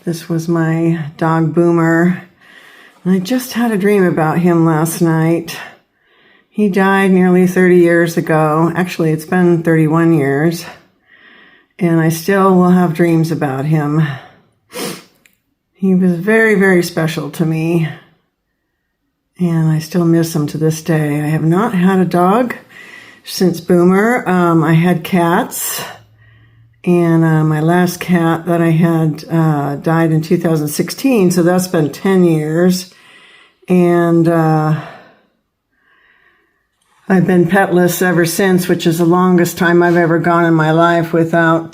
This was my dog Boomer. And I just had a dream about him last night. He died nearly 30 years ago. Actually, it's been 31 years. And I still will have dreams about him. He was very, very special to me. And I still miss him to this day. I have not had a dog since Boomer. I had cats. And my last cat that I had died in 2016. So that's been 10 years. And I've been petless ever since, which is the longest time I've ever gone in my life without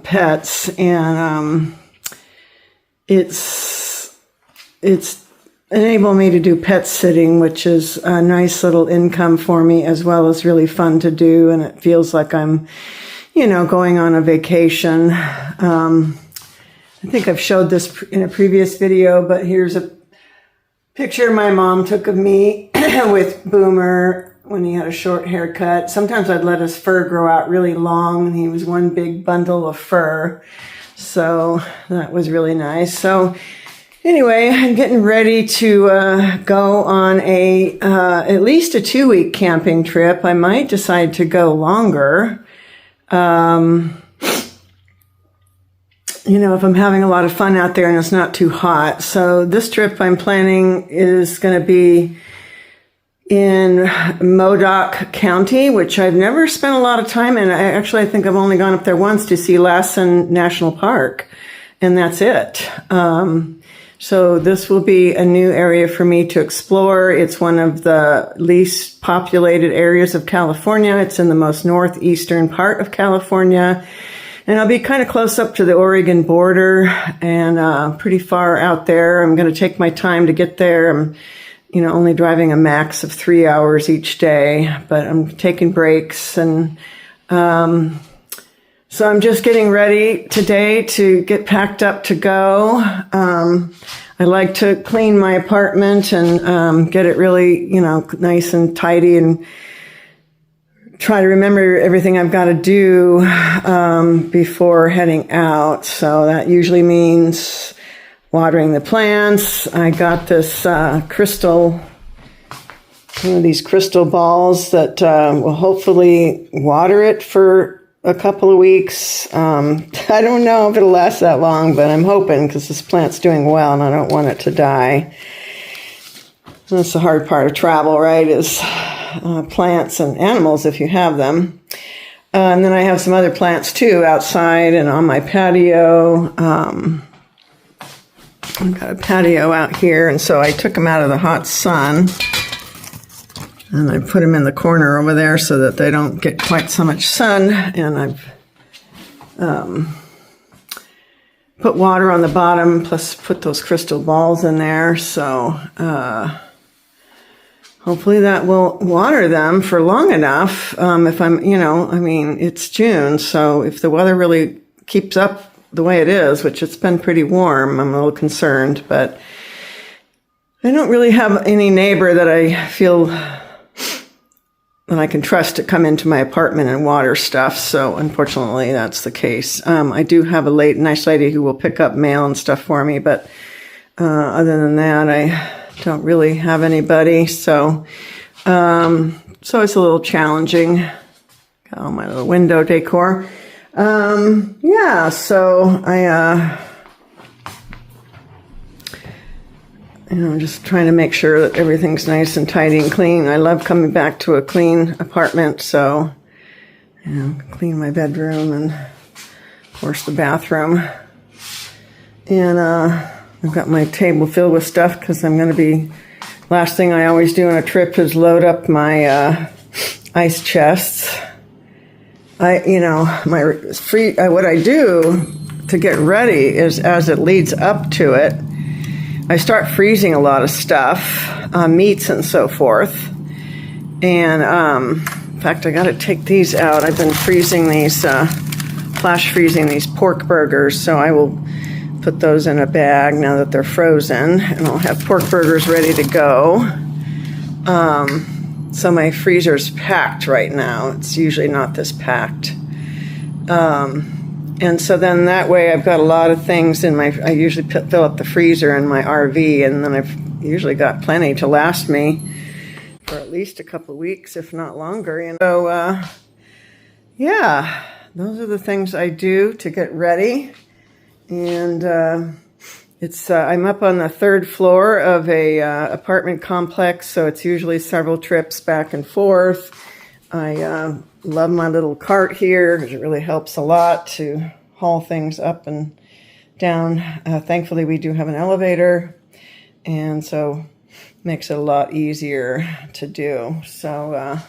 pets. And it's enabled me to do pet sitting, which is a nice little income for me, as well as really fun to do. And it feels like I'm, going on a vacation. I think I've showed this in a previous video, but here's a picture my mom took of me with Boomer when he had a short haircut. Sometimes I'd let his fur grow out really long, and he was one big bundle of fur. So that was really nice. So anyway, I'm getting ready to go on at least a 2-week camping trip. I might decide to go longer. If I'm having a lot of fun out there and it's not too hot. So this trip I'm planning is going to be in Modoc County, which I've never spent a lot of time in. I think I've only gone up there once to see Lassen National Park, and that's it. So this will be a new area for me to explore. It's one of the least populated areas of California. It's in the most northeastern part of California. And I'll be kind of close up to the Oregon border and pretty far out there. I'm going to take my time to get there. I'm only driving a max of 3 hours each day, but I'm taking breaks. And so I'm just getting ready today to get packed up to go. I like to clean my apartment and get it really, nice and tidy, and try to remember everything I've got to do before heading out. So that usually means watering the plants. I got this one of these crystal balls that will hopefully water it for a couple of weeks. I don't know if it'll last that long, but I'm hoping, because this plant's doing well and I don't want it to die. That's the hard part of travel, right, is plants and animals if you have them. And then I have some other plants too outside and on my patio. I've got a patio out here, and so I took them out of the hot sun and I put them in the corner over there so that they don't get quite so much sun. And I've put water on the bottom, plus put those crystal balls in there. So hopefully that will water them for long enough. If I'm, it's June, so if the weather really keeps up the way it is, which it's been pretty warm, I'm a little concerned. But I don't really have any neighbor that I feel that I can trust to come into my apartment and water stuff. So unfortunately, that's the case. I do have a nice lady who will pick up mail and stuff for me, but other than that, I don't really have anybody. So it's a little challenging. Got all my little window decor. So I'm just trying to make sure that everything's nice and tidy and clean. I love coming back to a clean apartment, so, clean my bedroom and, of course, the bathroom. And I've got my table filled with stuff because I'm going to be, last thing I always do on a trip is load up my ice chests. What I do to get ready is, as it leads up to it, I start freezing a lot of stuff, meats and so forth. And in fact, I got to take these out. I've been freezing these, flash freezing these pork burgers, so I will put those in a bag now that they're frozen, and I'll have pork burgers ready to go. So my freezer's packed right now. It's usually not this packed. And so then that way I've got a lot of things in my, I usually fill up the freezer in my RV, and then I've usually got plenty to last me for at least a couple of weeks, if not longer. And so, yeah, those are the things I do to get ready. And I'm up on the third floor of a apartment complex, so it's usually several trips back and forth. I love my little cart here because it really helps a lot to haul things up and down. Thankfully, we do have an elevator, and so makes it a lot easier to do. So,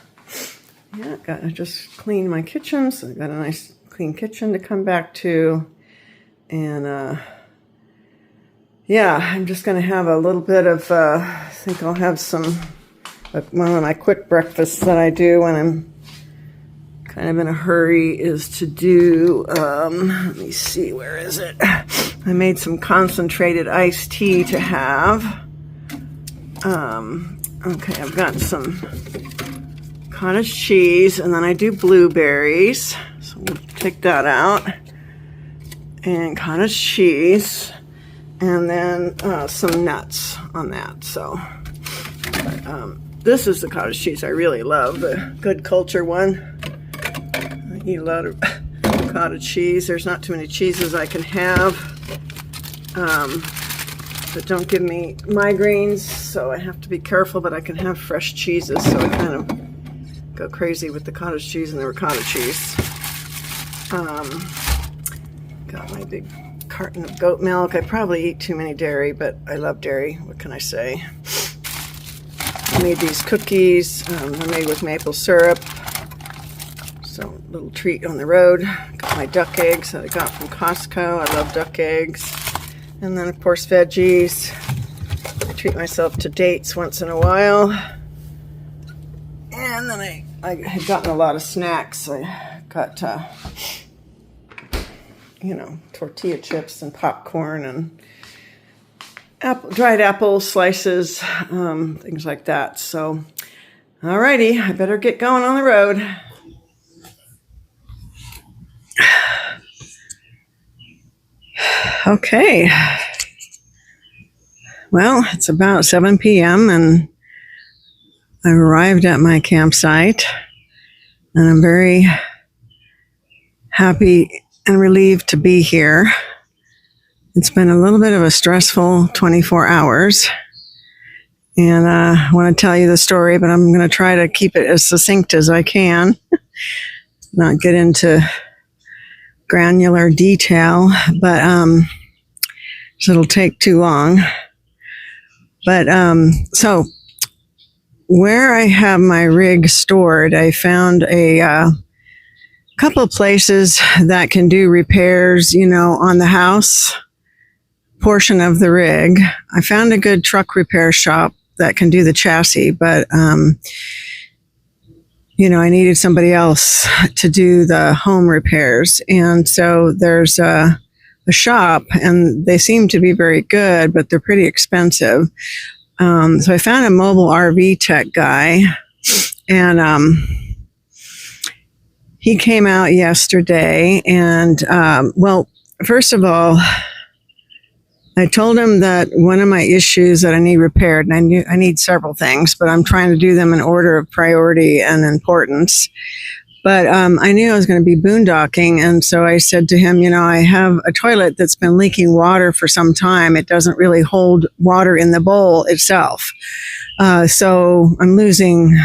yeah, I just cleaned my kitchen, so I've got a nice clean kitchen to come back to. And, yeah, I'm just going to have a little bit of, I think I'll have one of my quick breakfasts that I do when I'm kind of in a hurry is to do, let me see, where is it? I made some concentrated iced tea to have. Okay, I've got some cottage cheese, and then I do blueberries. So we'll take that out. And cottage cheese, and then some nuts on that. So this is the cottage cheese I really love, the Good Culture one. I eat a lot of cottage cheese. There's not too many cheeses I can have that don't give me migraines, so I have to be careful, but I can have fresh cheeses, so I kind of go crazy with the cottage cheese and the ricotta cheese. Got my big carton of goat milk. I probably eat too many dairy, but I love dairy. What can I say? I made these cookies. They're made with maple syrup. So, little treat on the road. Got my duck eggs that I got from Costco. I love duck eggs. And then, of course, veggies. I treat myself to dates once in a while. And then I had gotten a lot of snacks. I got tortilla chips and popcorn and dried apple slices, things like that. So, alrighty, I better get going on the road. Okay. Well, it's about 7 p.m. and I've arrived at my campsite, and I'm very happy and relieved to be here. It's been a little bit of a stressful 24 hours, and I want to tell you the story, but I'm going to try to keep it as succinct as I can, not get into granular detail, but so it'll take too long. But so where I have my rig stored, I found a couple of places that can do repairs, on the house portion of the rig. I found a good truck repair shop that can do the chassis, but I needed somebody else to do the home repairs. And so there's a shop, and they seem to be very good, but they're pretty expensive. So I found a mobile RV tech guy, and he came out yesterday, and first of all, I told him that one of my issues that I need repaired, and I need several things, but I'm trying to do them in order of priority and importance. But I knew I was going to be boondocking, and so I said to him, I have a toilet that's been leaking water for some time. It doesn't really hold water in the bowl itself. So I'm losing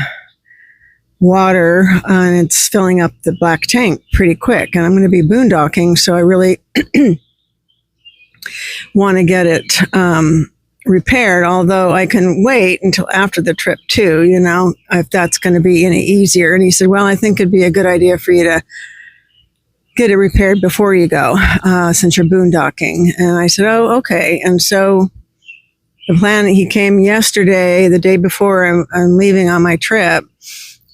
water, and it's filling up the black tank pretty quick, and I'm going to be boondocking, so I really want to get it repaired, although I can wait until after the trip too, if that's going to be any easier. And he said, well, I think it'd be a good idea for you to get it repaired before you go, since you're boondocking. And I said, oh, okay. And so the plan, he came yesterday, the day before I'm leaving on my trip.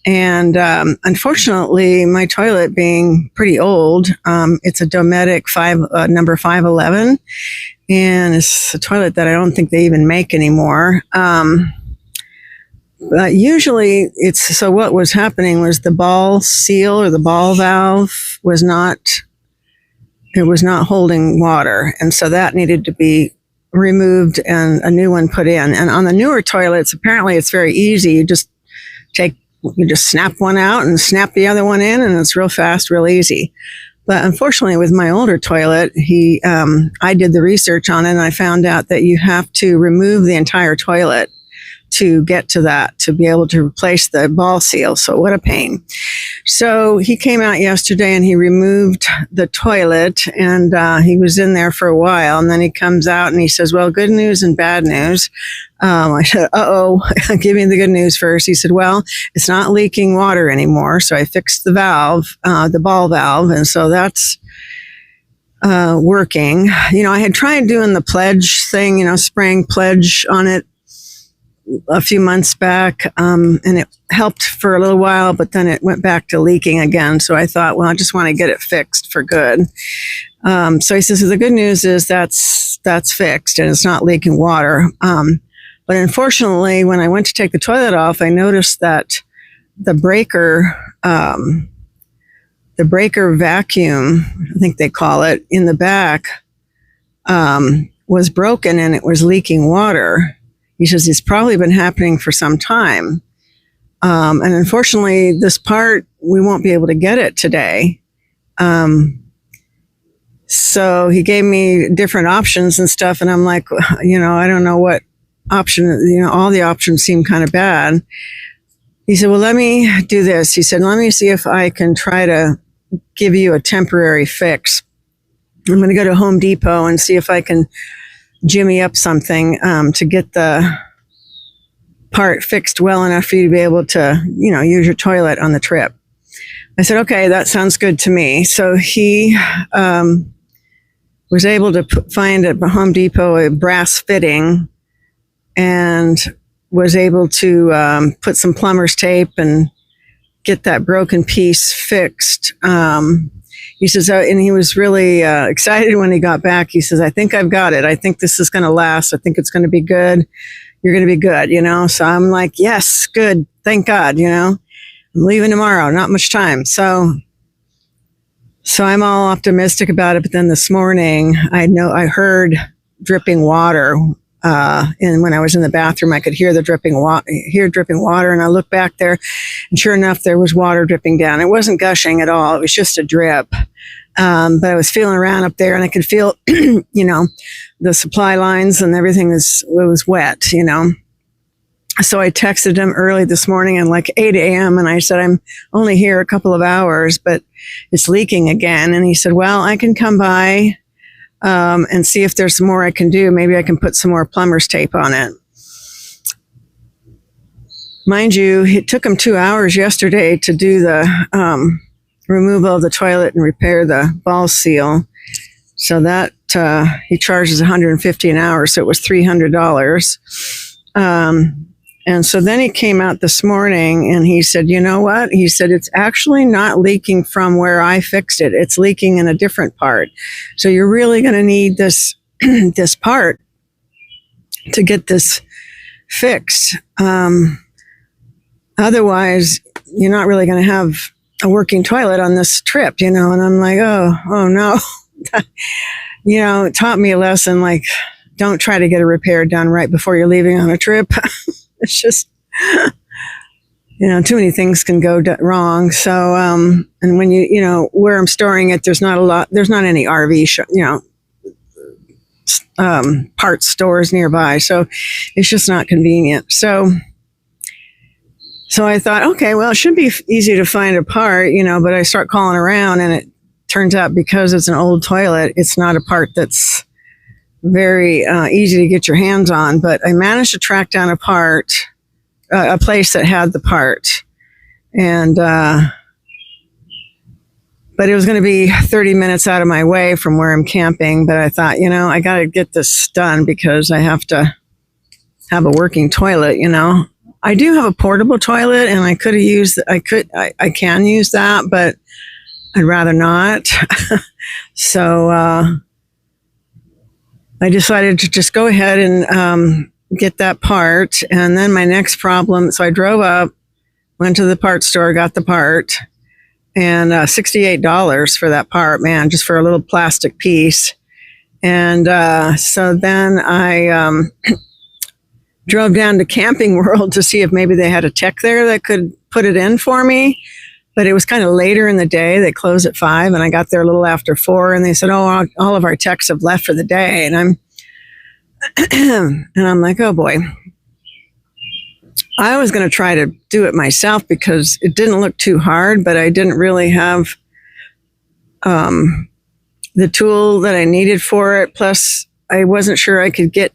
And unfortunately, my toilet being pretty old, it's a Dometic number 511, and it's a toilet that I don't think they even make anymore. But usually, so what was happening was the ball seal or the ball valve was not it was not holding water. And so that needed to be removed and a new one put in. And on the newer toilets, apparently it's very easy. You just snap one out and snap the other one in, and it's real fast, real easy. But unfortunately, with my older toilet, I did the research on it, and I found out that you have to remove the entire toilet to get to that, to be able to replace the ball seal. So what a pain. So he came out yesterday and he removed the toilet, and he was in there for a while, and then he comes out and he says, well, good news and bad news. I said, give me the good news first. He said, well, it's not leaking water anymore. So I fixed the valve, the ball valve. And so that's working. I had tried doing the pledge thing, spraying pledge on it a few months back, and it helped for a little while, but then it went back to leaking again. So I thought, well, I just want to get it fixed for good. So he says, the good news is that's fixed and it's not leaking water. But unfortunately, when I went to take the toilet off, I noticed that the breaker vacuum, I think they call it, in the back, was broken and it was leaking water. He says it's probably been happening for some time. And unfortunately, this part, we won't be able to get it today. So he gave me different options and stuff. And I'm like, I don't know what option, all the options seem kind of bad. He said, well, let me do this. He said, let me see if I can try to give you a temporary fix. I'm going to go to Home Depot and see if I can jimmy up something to get the part fixed well enough for you to be able to, use your toilet on the trip. I said, okay, that sounds good to me. So he was able to find at Home Depot a brass fitting and was able to put some plumber's tape and get that broken piece fixed. He says, and he was really excited when he got back. He says, I think I've got it. I think this is going to last. I think it's going to be good. You're going to be good, So I'm like, yes, good. Thank God, I'm leaving tomorrow. Not much time. So I'm all optimistic about it. But then this morning, I heard dripping water. And when I was in the bathroom, I could hear the dripping water. And I looked back there, and sure enough, there was water dripping down. It wasn't gushing at all. It was just a drip. But I was feeling around up there, and I could feel, the supply lines and everything was wet, So I texted him early this morning at like 8 a.m. and I said, I'm only here a couple of hours, but it's leaking again. And he said, well, I can come by and see if there's some more I can do. Maybe I can put some more plumber's tape on it. Mind you, it took him 2 hours yesterday to do the removal of the toilet and repair the ball seal. So that he charges $150 an hour, so it was $300. And so then he came out this morning and he said, you know what? He said, it's actually not leaking from where I fixed it. It's leaking in a different part. So you're really going to need this, this part to get this fixed. Otherwise, you're not really going to have a working toilet on this trip, And I'm like, oh no. It taught me a lesson, like, don't try to get a repair done right before you're leaving on a trip. It's just, too many things can go wrong. So, and when where I'm storing it, there's not any RV, parts stores nearby. So it's just not convenient. So I thought, okay, well, it should be easy to find a part, but I start calling around, and it turns out because it's an old toilet, it's not a part that's very easy to get your hands on. But I managed to track down a place that had the part. And, but it was going to be 30 minutes out of my way from where I'm camping. But I thought, I got to get this done because I have to have a working toilet, I do have a portable toilet, and I can use that, but I'd rather not. So I decided to just go ahead and get that part. And then my next problem, so I drove up, went to the parts store, got the part, and $68 for that part, man, just for a little plastic piece. And so then I drove down to Camping World to see if maybe they had a tech there that could put it in for me. But it was kind of later in the day. They close at 5, and I got there a little after 4, and they said, "Oh, all of our techs have left for the day." And I'm like, "Oh boy." I was going to try to do it myself because it didn't look too hard, but I didn't really have the tool that I needed for it. Plus, I wasn't sure I could get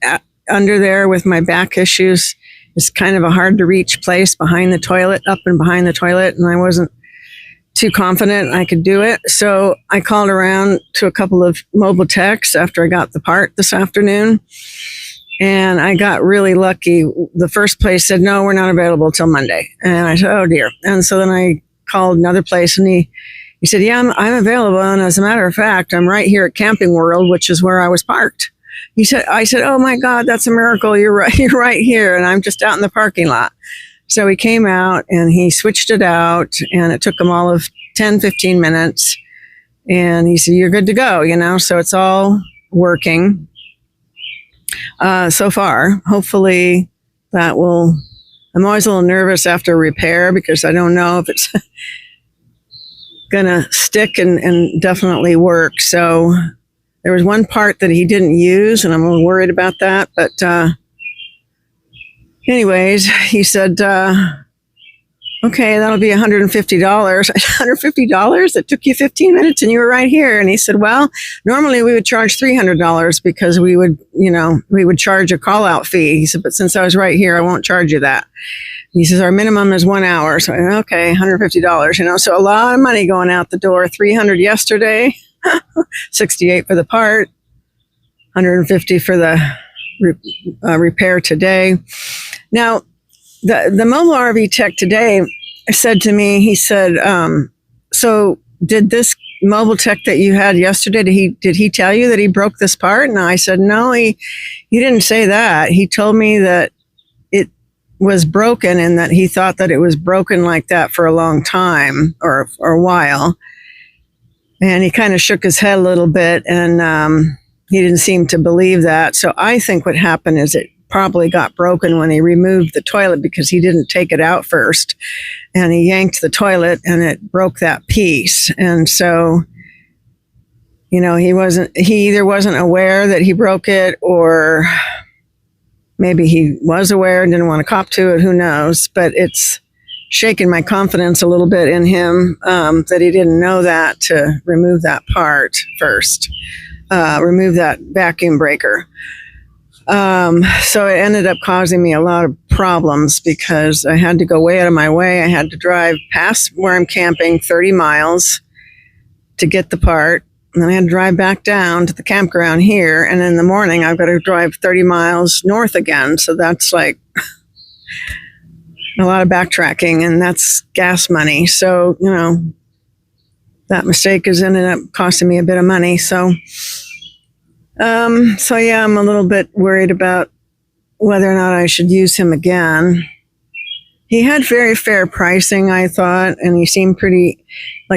under there with my back issues. It's kind of a hard to reach place behind the toilet, up and behind the toilet, and I wasn't too confident I could do it. So I called around to a couple of mobile techs after I got the part this afternoon. And I got really lucky. The first place said, "No, we're not available till Monday." And I said, "Oh dear." And so then I called another place, and he said, "Yeah, I'm available. And as a matter of fact, I'm right here at Camping World, which is where I was parked." I said, "Oh my God, that's a miracle. You're right here." And I'm just out in the parking lot. So he came out and he switched it out, and it took him all of 10, 15 minutes. And he said, "You're good to go, so it's all working. So far, hopefully that will." I'm always a little nervous after repair because I don't know if it's gonna stick and definitely work. So there was one part that he didn't use, and I'm a little worried about that. But anyways, he said, "Okay, that'll be $150. $150? It took you 15 minutes and you were right here." And he said, "Well, normally we would charge $300 because we would charge a call out fee." He said, "But since I was right here, I won't charge you that." He says, "Our minimum is 1 hour." So, okay, $150, so a lot of money going out the door. $300 yesterday, $68 for the part, $150 for the repair today. Now, the mobile RV tech today said to me, he said, "So did this mobile tech that you had yesterday, did he tell you that he broke this part?" And I said, "No, he didn't say that. He told me that it was broken and that he thought that it was broken like that for a long time or a while." And he kind of shook his head a little bit, and he didn't seem to believe that. So I think what happened is it probably got broken when he removed the toilet because he didn't take it out first, and he yanked the toilet and it broke that piece. And so, he either wasn't aware that he broke it, or maybe he was aware and didn't want to cop to it. Who knows? But it's shaken my confidence a little bit in him that he didn't know that to remove that part first, remove that vacuum breaker. So it ended up causing me a lot of problems because I had to go way out of my way. I had to drive past where I'm camping 30 miles to get the part. And then I had to drive back down to the campground here. And in the morning, I've got to drive 30 miles north again. So that's like a lot of backtracking, and that's gas money. So, that mistake has ended up costing me a bit of money. So yeah, I'm a little bit worried about whether or not I should use him again. He had very fair pricing, I thought, and he seemed pretty,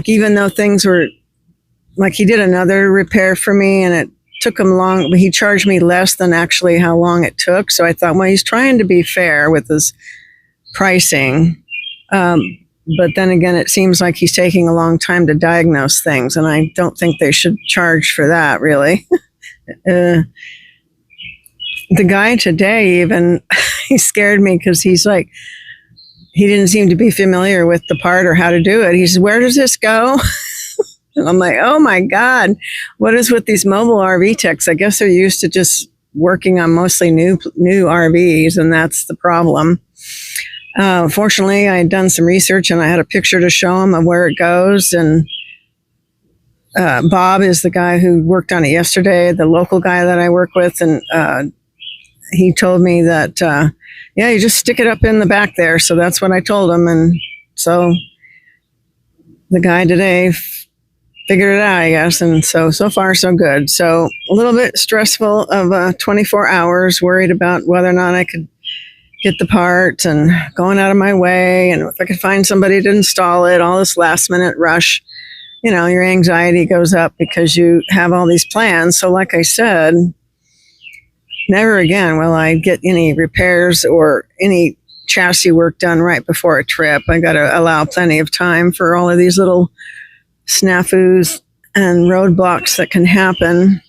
even though things were, he did another repair for me and it took him long, but he charged me less than actually how long it took. So I thought, well, he's trying to be fair with his pricing. But then again, it seems like he's taking a long time to diagnose things, and I don't think they should charge for that, really. The guy today even, he scared me because he's like, he didn't seem to be familiar with the part or how to do it. He says, "Where does this go?" And I'm like, oh my God, what is with these mobile RV techs? I guess they're used to just working on mostly new RVs, and that's the problem. Fortunately, I had done some research and I had a picture to show him of where it goes. And Bob is the guy who worked on it yesterday, the local guy that I work with. And he told me that, you just stick it up in the back there. So that's what I told him. And so the guy today figured it out, I guess. And so far, so good. So a little bit stressful of 24 hours, worried about whether or not I could get the part and going out of my way. And if I could find somebody to install it, all this last minute rush, your anxiety goes up because you have all these plans. So like I said, never again will I get any repairs or any chassis work done right before a trip. I got to allow plenty of time for all of these little snafus and roadblocks that can happen.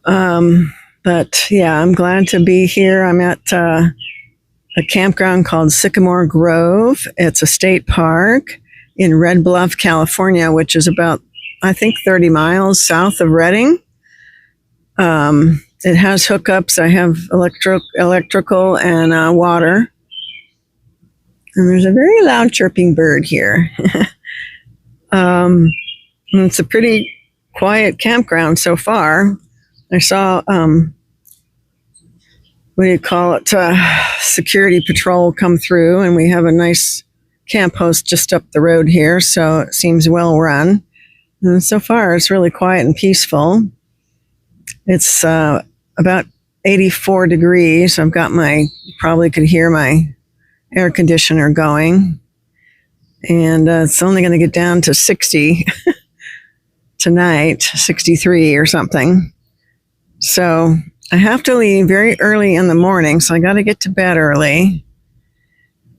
But yeah, I'm glad to be here. I'm at a campground called Sycamore Grove. It's a state park in Red Bluff, California, which is about, I think, 30 miles south of Redding. It has hookups. I have electrical and water. And there's a very loud chirping bird here. It's a pretty quiet campground so far. I saw, security patrol come through, and we have a nice camp host just up the road here, so it seems well run. And so far, it's really quiet and peaceful. It's about 84 degrees. I've got you probably could hear my air conditioner going. And it's only going to get down to 60 tonight, 63 or something. So I have to leave very early in the morning, so I got to get to bed early.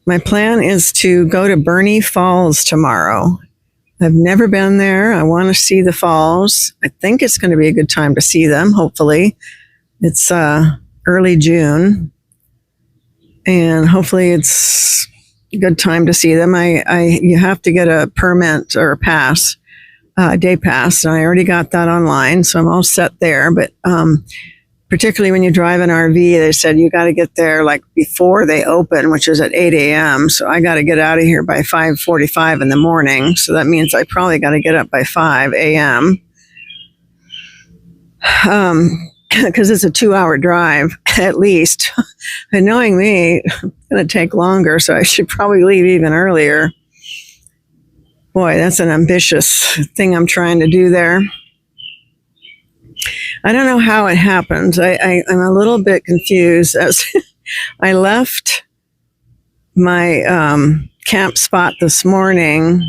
My plan is to go to Burney Falls tomorrow. I've never been there. I want to see the falls. I think it's going to be a good time to see them, hopefully. It's early June, and hopefully it's a good time to see them. You have to get a permit or a pass, day pass, and I already got that online, so I'm all set there. But particularly when you drive an RV, they said you got to get there like before they open, which is at 8 a.m. So I got to get out of here by 5:45 in the morning. So that means I probably got to get up by 5 a.m. Because it's a 2-hour drive at least. And knowing me, it's going to take longer, so I should probably leave even earlier. Boy, that's an ambitious thing I'm trying to do there. I don't know how it happens. I'm a little bit confused as I left my camp spot this morning,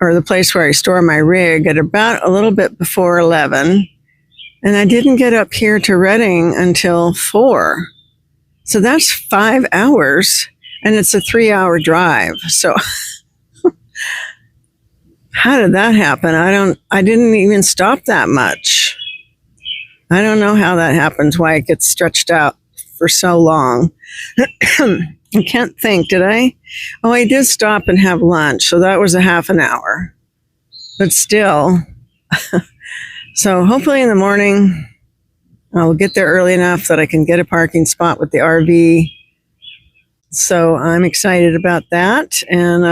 or the place where I store my rig, at about a little bit before 11. And I didn't get up here to Redding until 4. So that's 5 hours, and it's a 3-hour drive. So how did that happen? I didn't even stop that much. I don't know how that happens, why it gets stretched out for so long. I can't think, did I? Oh, I did stop and have lunch, so that was a half an hour. But still, so hopefully in the morning, I'll get there early enough that I can get a parking spot with the RV. So I'm excited about that, and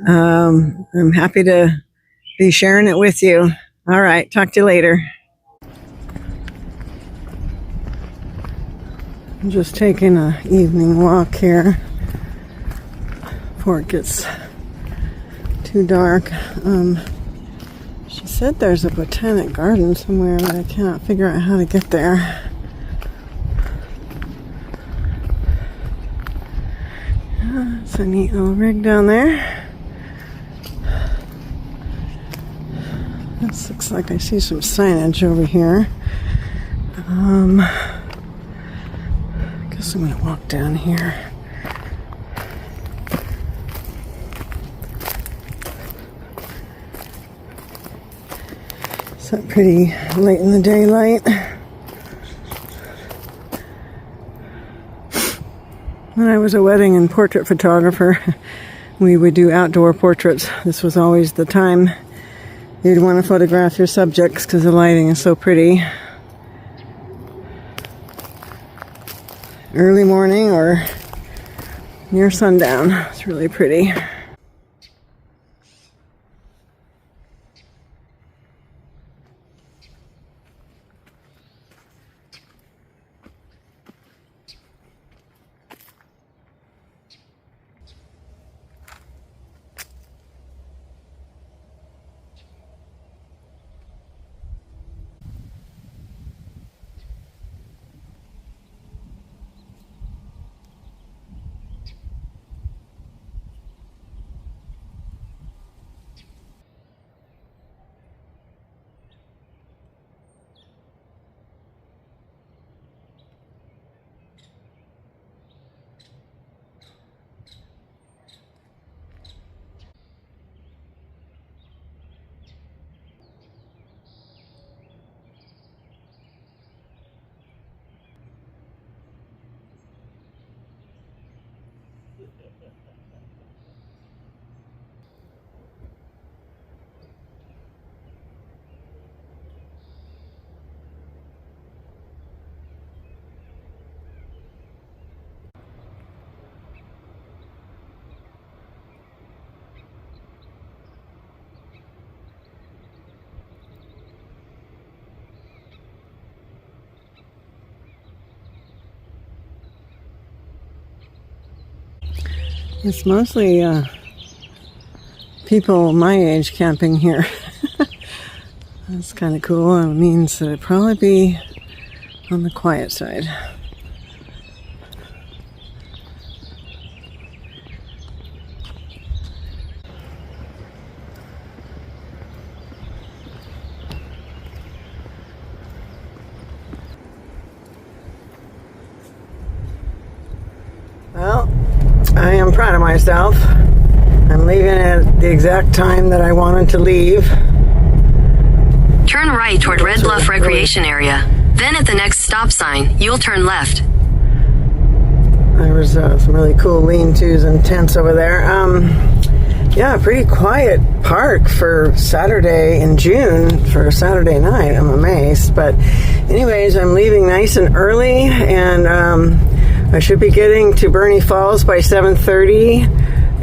I'm happy to be sharing it with you. All right, talk to you later. I'm just taking an evening walk here before it gets too dark. She said there's a botanic garden somewhere, but I cannot figure out how to get there. It's a neat little rig down there. This looks like I see some signage over here. I guess I'm going to walk down here. It's not pretty late in the daylight. When I was a wedding and portrait photographer, we would do outdoor portraits. This was always the time you'd want to photograph your subjects because the lighting is so pretty. Early morning or near sundown. It's really pretty. It's mostly people my age camping here. That's kind of cool. It means that it'd probably be on the quiet side. Well, I am proud of myself. I'm leaving at the exact time that I wanted to leave. Turn right toward Red Bluff Recreation Area. Then at the next stop sign, you'll turn left. There was some really cool lean-tos and tents over there. Yeah, pretty quiet park for Saturday in June for a Saturday night. I'm amazed. But anyways, I'm leaving nice and early, and I should be getting to Burney Falls by 7:30,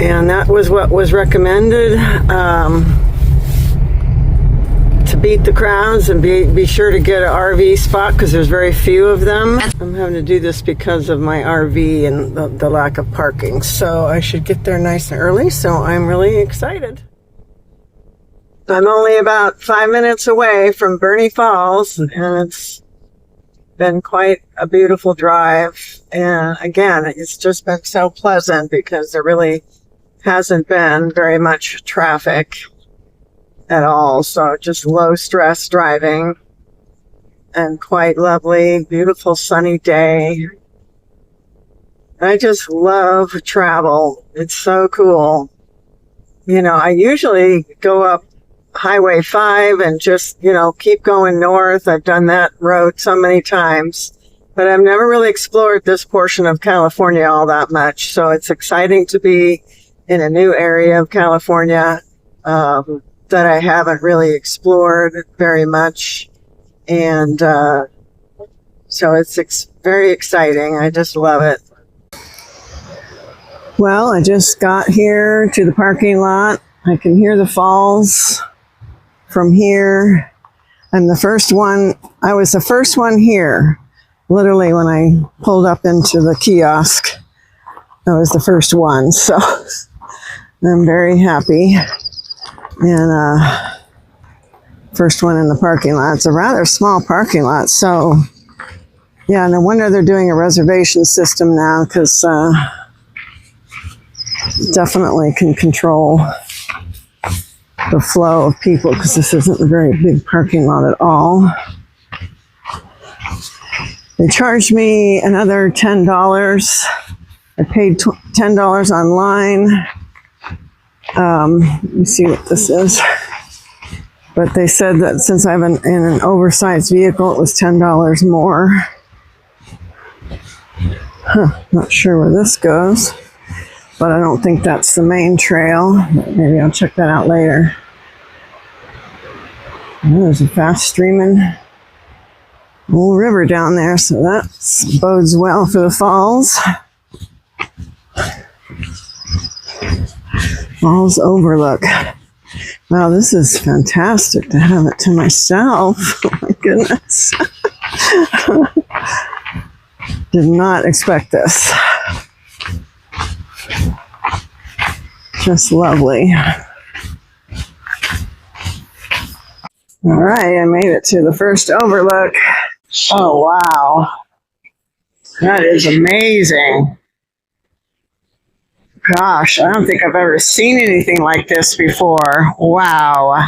and that was what was recommended. To beat the crowds and be sure to get an RV spot because there's very few of them. I'm having to do this because of my RV and the lack of parking. So I should get there nice and early, so I'm really excited. I'm only about 5 minutes away from Burney Falls, and it's been quite a beautiful drive. And again, it's just been so pleasant because there really hasn't been very much traffic at all, so just low stress driving and quite lovely, beautiful sunny day. I just love travel. It's so cool. You know, I usually go up Highway 5 and just, keep going north. I've done that road so many times, but I've never really explored this portion of California all that much. So it's exciting to be in a new area of California that I haven't really explored very much. And so it's very exciting. I just love it. Well, I just got here to the parking lot. I can hear the falls from here. I was the first one here. Literally, when I pulled up into the kiosk, I was the first one. So I'm very happy. And first one in the parking lot. It's a rather small parking lot, so yeah, no wonder they're doing a reservation system now, because definitely can control the flow of people, because this isn't a very big parking lot at all. They charged me another $10. I paid $10 online. Let me see what this is. But they said that since I'm in an oversized vehicle, it was $10 more. Not sure where this goes, but I don't think that's the main trail. Maybe I'll check that out later. Oh, there's a fast streaming little river down there, so that bodes well for the falls. Falls overlook. Wow, this is fantastic to have it to myself. Oh my goodness. Did not expect this. Just lovely. All right, I made it to the first overlook. Oh, wow. That is amazing. Gosh, I don't think I've ever seen anything like this before. Wow.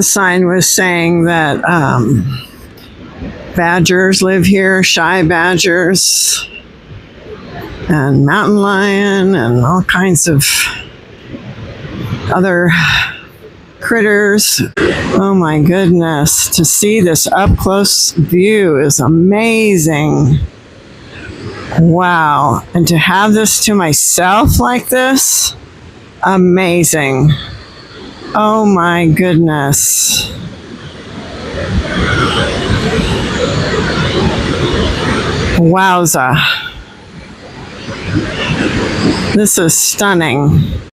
the sign was saying that badgers live here, shy badgers, and mountain lion, and all kinds of other critters. Oh my goodness, to see this up close view is amazing. Wow, and to have this to myself like this, amazing. Oh my goodness. Wowza. This is stunning.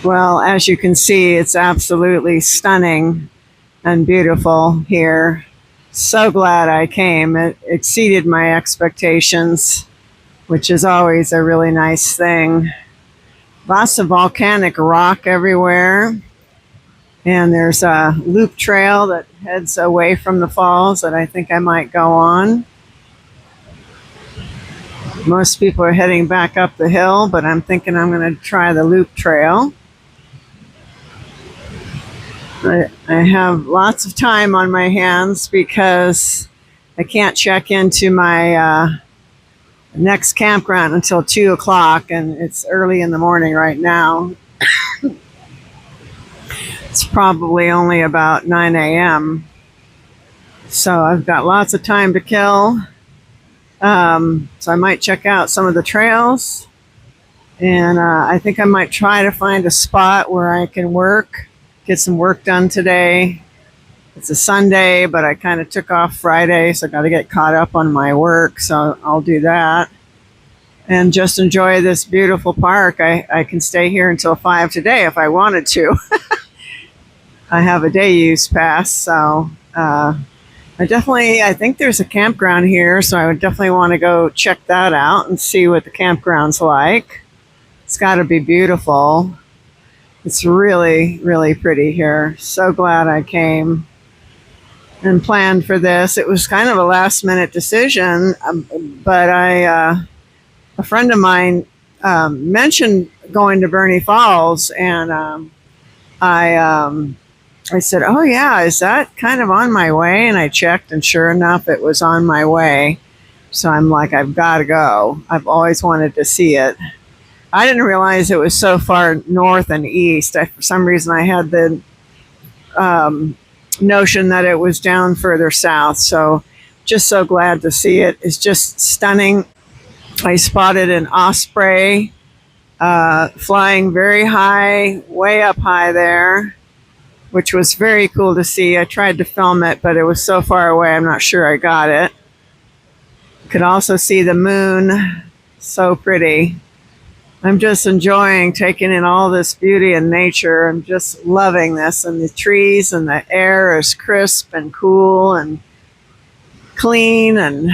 Well, as you can see, it's absolutely stunning and beautiful here. So glad I came. It exceeded my expectations, which is always a really nice thing. Lots of volcanic rock everywhere. And there's a loop trail that heads away from the falls that I think I might go on. Most people are heading back up the hill, but I'm thinking I'm going to try the loop trail. I have lots of time on my hands because I can't check into my next campground until 2 o'clock, and it's early in the morning right now. It's probably only about 9 a.m. So I've got lots of time to kill. So I might check out some of the trails, and I think I might try to find a spot where I can work. Get some work done today. It's a Sunday, but I kind of took off Friday, so I got to get caught up on my work, so I'll do that. and just enjoy this beautiful park. I can stay here until 5 today if I wanted to. I have a day use pass, so I think there's a campground here, so I would definitely want to go check that out and see what the campground's like. It's got to be beautiful. It's really, really pretty here. So glad I came and planned for this. It was kind of a last minute decision, but a friend of mine mentioned going to Burney Falls, and I said, "Oh yeah, is that kind of on my way?" And I checked, and sure enough, it was on my way. So I'm like, I've got to go. I've always wanted to see it. I didn't realize it was so far north and east. For some reason, I had the notion that it was down further south. So just so glad to see it. It's just stunning. I spotted an osprey flying very high, way up high there, which was very cool to see. I tried to film it, but it was so far away, I'm not sure I got it. Could also see the moon. So pretty. I'm just enjoying taking in all this beauty and nature. I'm just loving this, and the trees and the air is crisp and cool and clean, and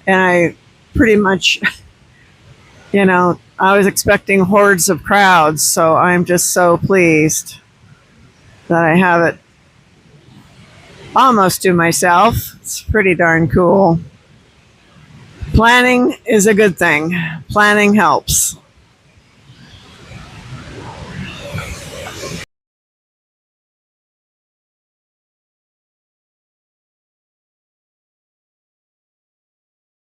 I pretty much, I was expecting hordes of crowds, so I'm just so pleased that I have it almost to myself. It's pretty darn cool. Planning is a good thing. Planning helps.